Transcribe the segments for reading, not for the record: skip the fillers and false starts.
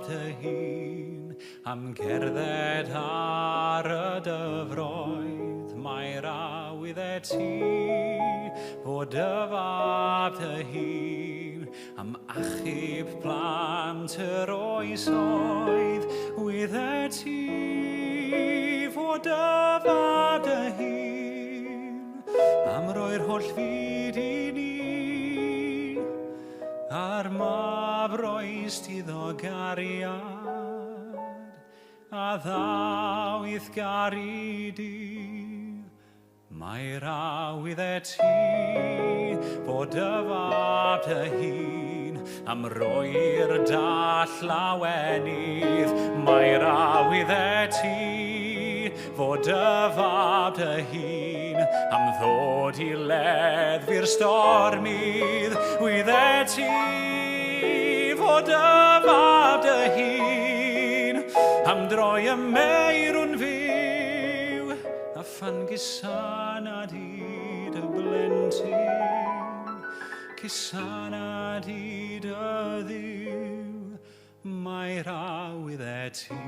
dy hun am gerdded ar y dyfroedd. Mae'r awydd ti fod dy fab dy hun am achub plant yr oesoedd. Wydd ti fod dy fab dy hun am roi'r holl fyd i ni a'r mab roes ti ddo gariad a ddawydd gari di. Mae'r awydd ti fod dy fab dy hun am roi'r dall lawenydd. Mae'r awydd ti fod dy fab dy hun am ddod i leddfu'r stormydd. Wydd ti fod dy fab dy hun am droi y meirwn fyw a phan gisanad i dy blentyn, gisanad i dy ddiw. Mae'r awydd ti.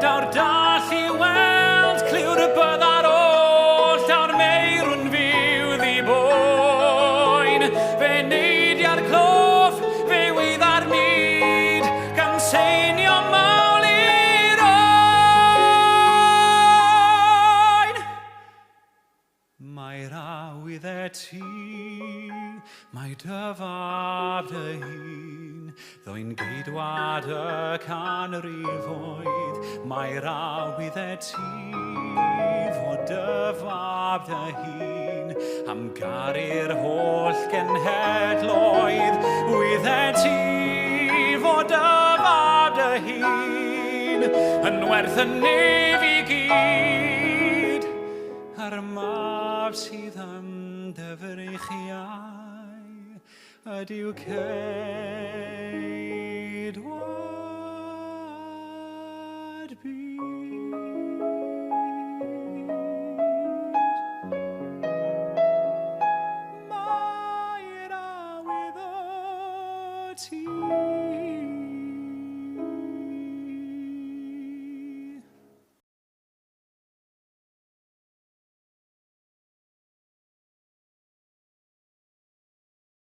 Daw'r dall i weld cliw'r y byddar oll, daw'r meirwn fyw ddiboen. Fe neidia'r cloff, fe wyddar myd, gan seinio mawl i'r oen. Mae'r awydd ti, mae dy fab dy hun, ddoi'n geidwad y canrifoedd. Mae'r awydd ti fod dy fab dy hun am garu'r holl genhedloedd. Wydd ti fod dy fab dy hun yn werth y nef i gyd a'r mab sydd am dyfrychiau ydyw ceidwad byd. Mae'r awydd ti.